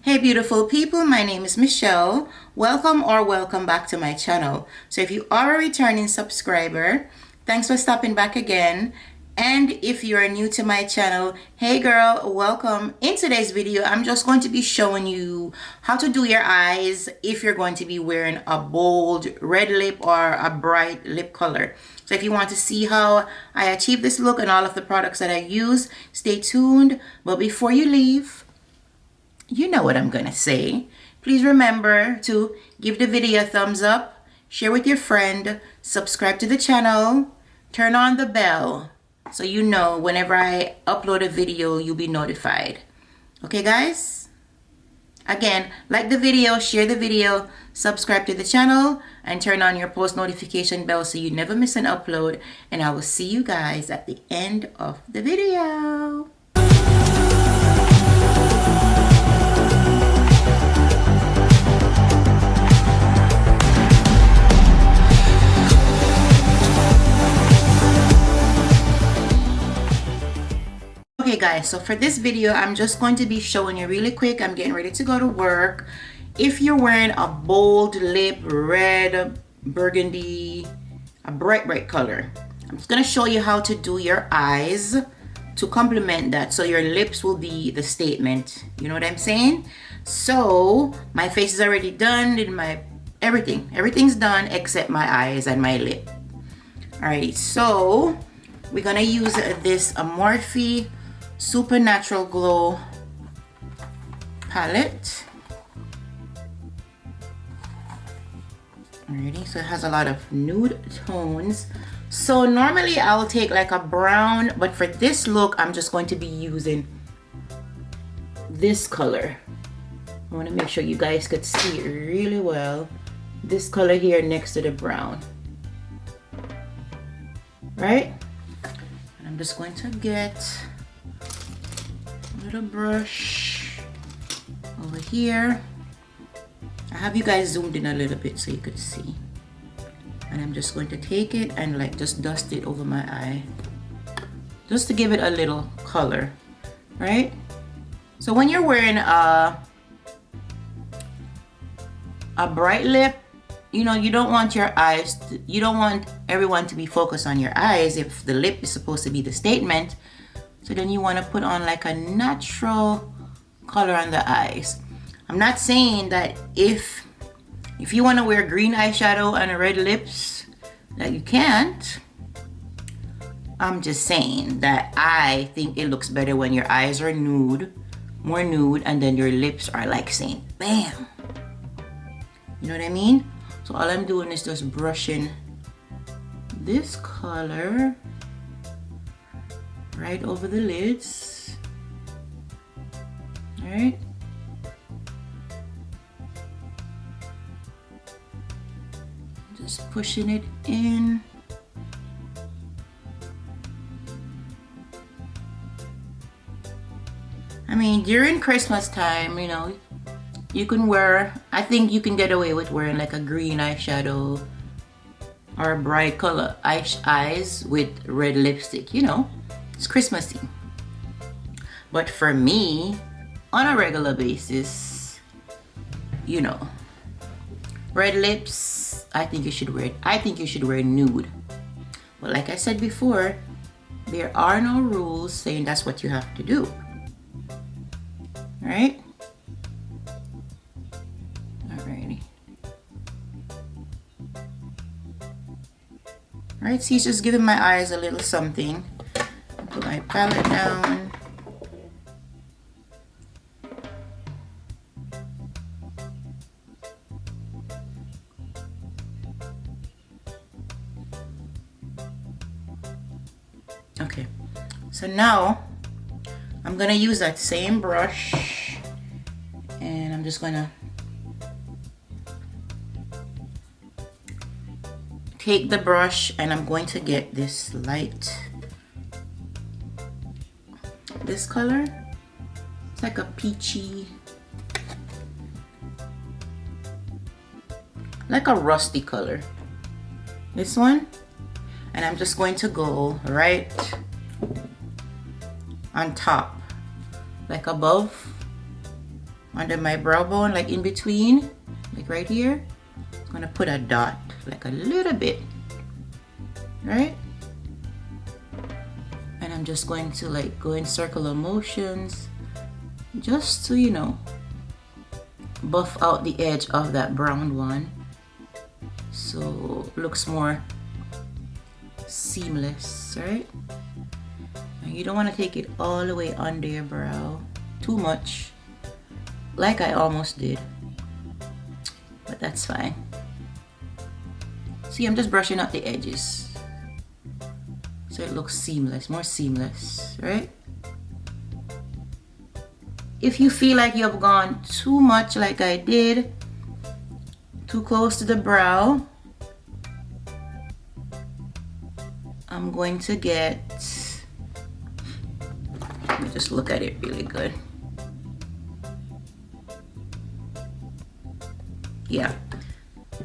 Hey beautiful people, my name is Michelle. Welcome back to my channel. So if you are a returning subscriber, thanks for stopping back again. And if you are new to my channel, hey girl, welcome. In today's video, I'm just going to be showing you how to do your eyes if you're going to be wearing a bold red lip or a bright lip color. So if you want to see how I achieve this look and all of the products that I use, stay tuned. But before you leave, you know what I'm gonna say. Please remember to give the video a thumbs up, share with your friend, subscribe to the channel, turn on the bell so you know whenever I upload a video, you'll be notified. Okay guys? Again, like the video, share the video, subscribe to the channel, and turn on your post notification bell so you never miss an upload. And I will see you guys at the end of the video. Okay guys, so for this video, I'm just going to be showing you really quick. I'm getting ready to go to work. If you're wearing a bold lip, red, burgundy, a bright color, I'm just gonna show you how to do your eyes to complement that so your lips will be the statement. You know what I'm saying? So my face is already done, did my everything's done except my eyes and my lip. Alright, so we're gonna use this Morphe Super Natural Glow palette. Alrighty, so it has a lot of nude tones. So normally I'll take like a brown, but for this look I'm just going to be using this color. I want to make sure you guys could see it really well. This color here next to the brown. Right? And I'm just going to get a little brush over here. I have you guys zoomed in a little bit so you could see. And I'm just going to take it and like just dust it over my eye. Just to give it a little color, right? So when you're wearing a bright lip, you know, you don't want your eyes to, you don't want everyone to be focused on your eyes if the lip is supposed to be the statement. So then you want to put on like a natural color on the eyes. I'm not saying that if you want to wear green eyeshadow and red lips that you can't. I'm just saying that I think it looks better when your eyes are nude, more nude, and then your lips are like saying bam. You know what I mean? So all I'm doing is just brushing this color right over the lids. All right. Just pushing it in. I mean, during Christmas time, you know, you can wear, I think you can get away with wearing like a green eyeshadow or a bright color eyes with red lipstick, you know, it's Christmassy. But for me, on a regular basis, you know, red lips, I think you should wear nude. But like I said before, there are no rules saying that's what you have to do. Right? Alrighty. Alright, see, it's just giving my eyes a little something. Put my palette down. Okay, so now I'm gonna use that same brush and I'm just gonna take the brush and I'm going to get this light, this color. It's like a peachy, like a rusty color. This one. And I'm just going to go right on top, like above under my brow bone, like in between, like right here. I'm gonna put a dot, like a little bit, right? And I'm just going to like go in circular motions just to, you know, buff out the edge of that brown one so it looks more seamless, right? And you don't want to take it all the way under your brow too much, like I almost did, but that's fine. See, I'm just brushing out the edges so it looks seamless, more seamless, right? If you feel like you have gone too much like I did, too close to the brow, I'm going to get, let me just look at it really good. Yeah,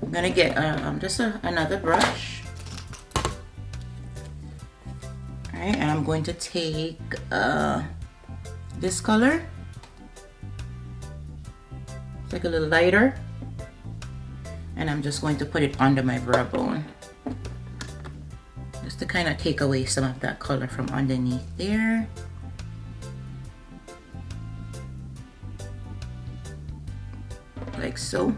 I'm gonna get just another brush. All right, and I'm going to take this color. It's like a little lighter, and I'm just going to put it under my brow bone, just to kind of take away some of that color from underneath there. Like so.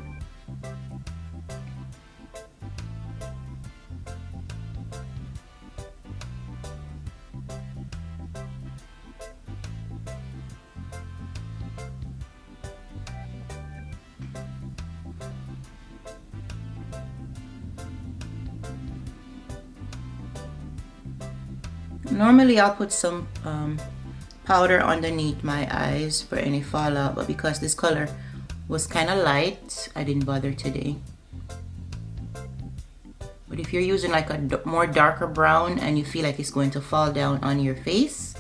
Normally I'll put some powder underneath my eyes for any fallout, but because this color was kind of light, I didn't bother today. But if you're using like a more darker brown and you feel like it's going to fall down on your face,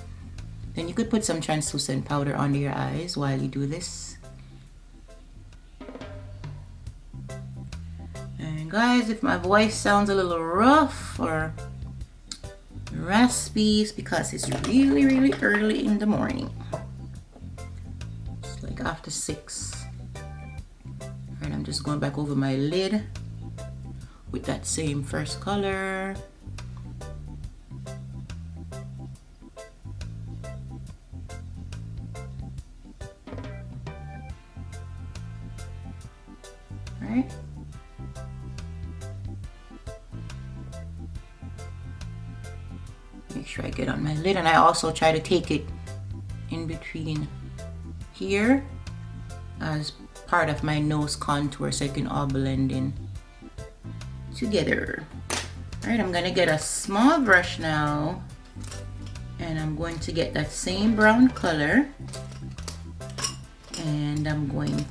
then you could put some translucent powder under your eyes while you do this. And guys, if my voice sounds a little rough or raspy, it's because it's really early in the morning. It's like after 6. And I'm just going back over my lid with that same first color. Right? Make sure I get on my lid, and I also try to take it in between here as part of my nose contour so it can all blend in together. All right, I'm gonna get a small brush now, and I'm going to get that same brown color, and I'm going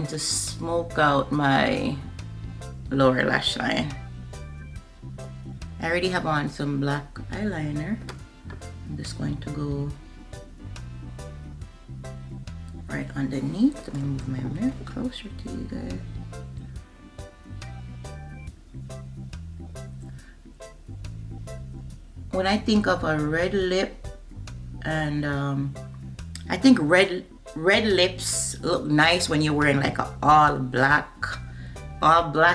to smoke out my lower lash line. I already have on some black eyeliner. I'm just going to go right underneath. Let me move my mirror closer to you guys. When I think of a red lip, and I think red lips look nice when you're wearing like a all black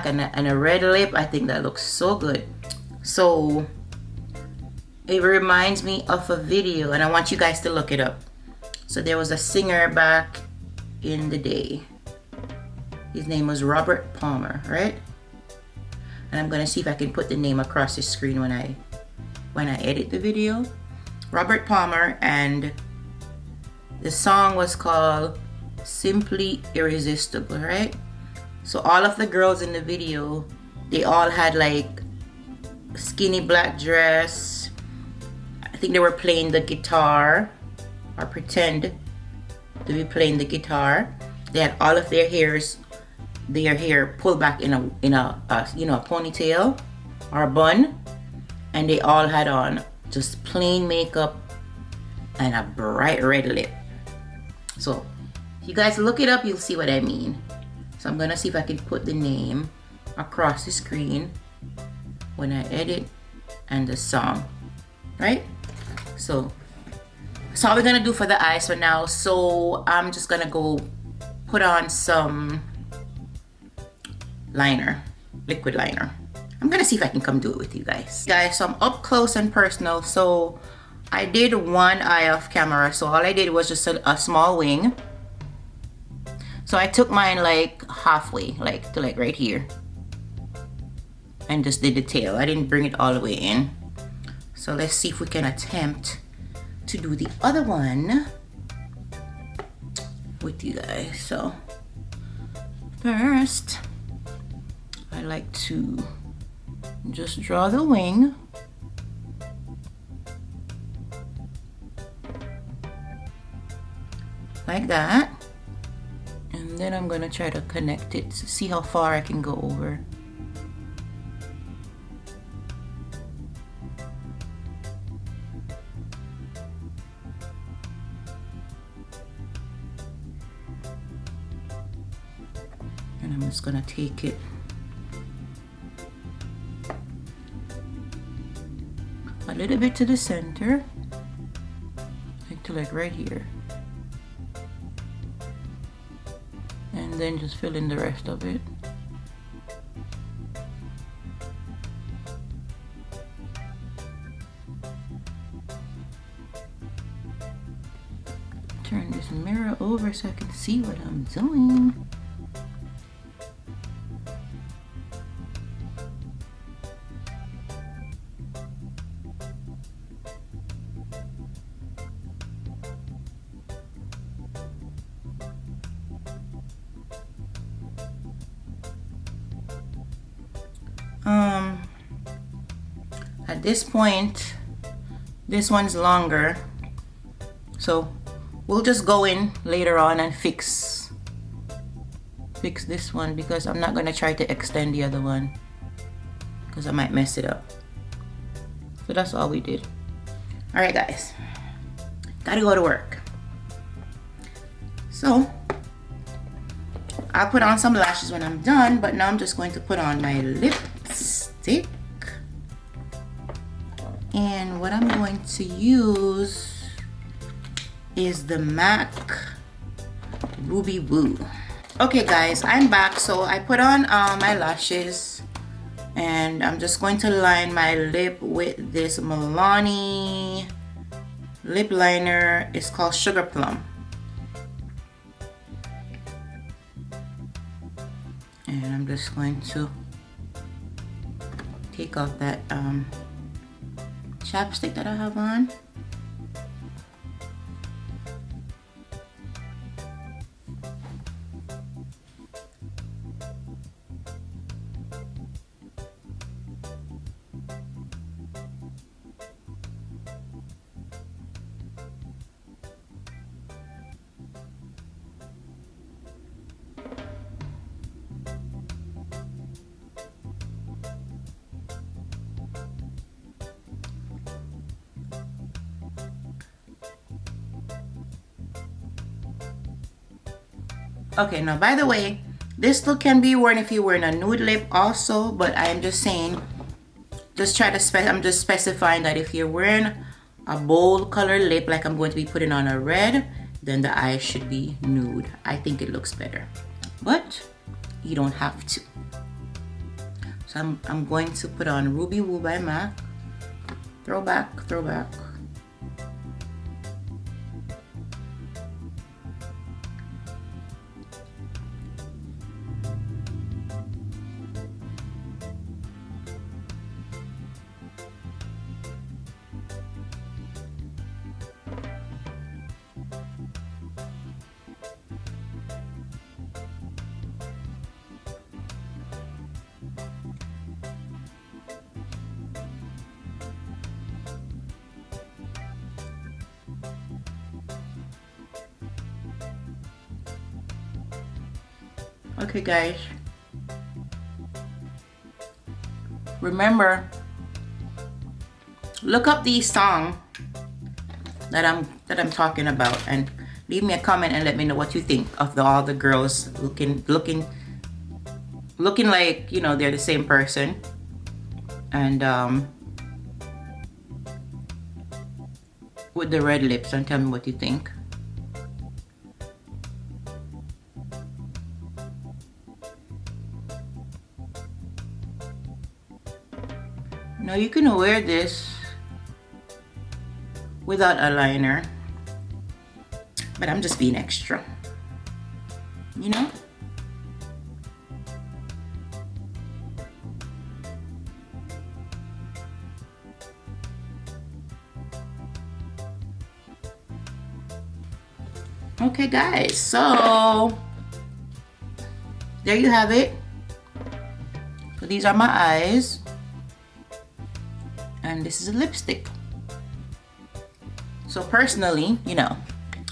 and a red lip. I think that looks so good. So it reminds me of a video, and I want you guys to look it up. So there was a singer back in the day. His name was Robert Palmer, right? And I'm gonna see if I can put the name across the screen when I edit the video. Robert Palmer, and the song was called Simply Irresistible, right? So all of the girls in the video, they all had like skinny black dress. I think they were playing the guitar, or pretend to be playing the guitar. They had all of their hair pulled back in a ponytail or a bun, and they all had on just plain makeup and a bright red lip. So if you guys look it up, you'll see what I mean. So I'm gonna see if I can put the name across the screen when I edit, and the song, right? So that's all we're gonna do for the eyes for now. So I'm just gonna go put on some liner, liquid liner. I'm gonna see if I can come do it with you guys. Guys, so I'm up close and personal. So I did one eye off camera. So all I did was just a small wing. So I took mine like halfway, like to like right here, and just did the tail. I didn't bring it all the way in. So let's see if we can attempt to do the other one with you guys. So first, I like to just draw the wing. Like that. And then I'm gonna try to connect it to see how far I can go over. And I'm just gonna take it a little bit to the center, like to like right here. And then just fill in the rest of it. Turn this mirror over so I can see what I'm doing. At this point, this one's longer, so we'll just go in later on and fix this one, because I'm not gonna try to extend the other one because I might mess it up. So that's all we did. All right, guys, gotta go to work. So I'll put on some lashes when I'm done, but now I'm just going to put on my lipstick. And what I'm going to use is the MAC Ruby Woo. Okay guys, I'm back. So I put on my lashes, and I'm just going to line my lip with this Milani lip liner. It's called Sugar Plum. And I'm just going to take off that chapstick that I have on. Okay, now by the way, this look can be worn if you're wearing a nude lip also, but I am just saying, just try to I'm just specifying that if you're wearing a bold color lip, like I'm going to be putting on a red, then the eyes should be nude. I think it looks better, but you don't have to. So I'm going to put on Ruby Woo by MAC. Throwback, throwback. Okay guys, remember, look up the song that I'm talking about and leave me a comment and let me know what you think of all the girls looking like, you know, they're the same person. And with the red lips and tell me what you think. Now you can wear this without a liner, but I'm just being extra, you know? Okay guys, so there you have it. So these are my eyes, and this is a lipstick. So personally, you know,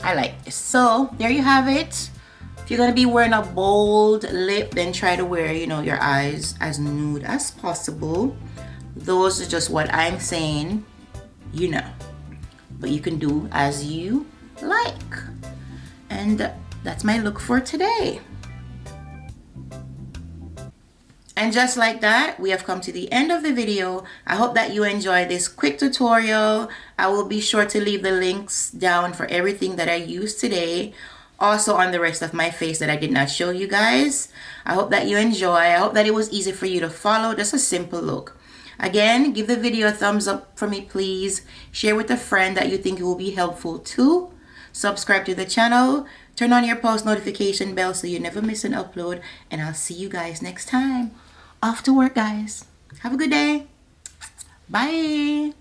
I like this. So there you have it. If you're gonna be wearing a bold lip, then try to wear, you know, your eyes as nude as possible. Those are just what I'm saying, you know, but you can do as you like. And that's my look for today. And just like that, we have come to the end of the video. I hope that you enjoyed this quick tutorial. I will be sure to leave the links down for everything that I used today. Also on the rest of my face that I did not show you guys. I hope that you enjoy. I hope that it was easy for you to follow. Just a simple look. Again, give the video a thumbs up for me, please. Share with a friend that you think it will be helpful too. Subscribe to the channel. Turn on your post notification bell so you never miss an upload. And I'll see you guys next time. Off to work, guys. Have a good day. Bye.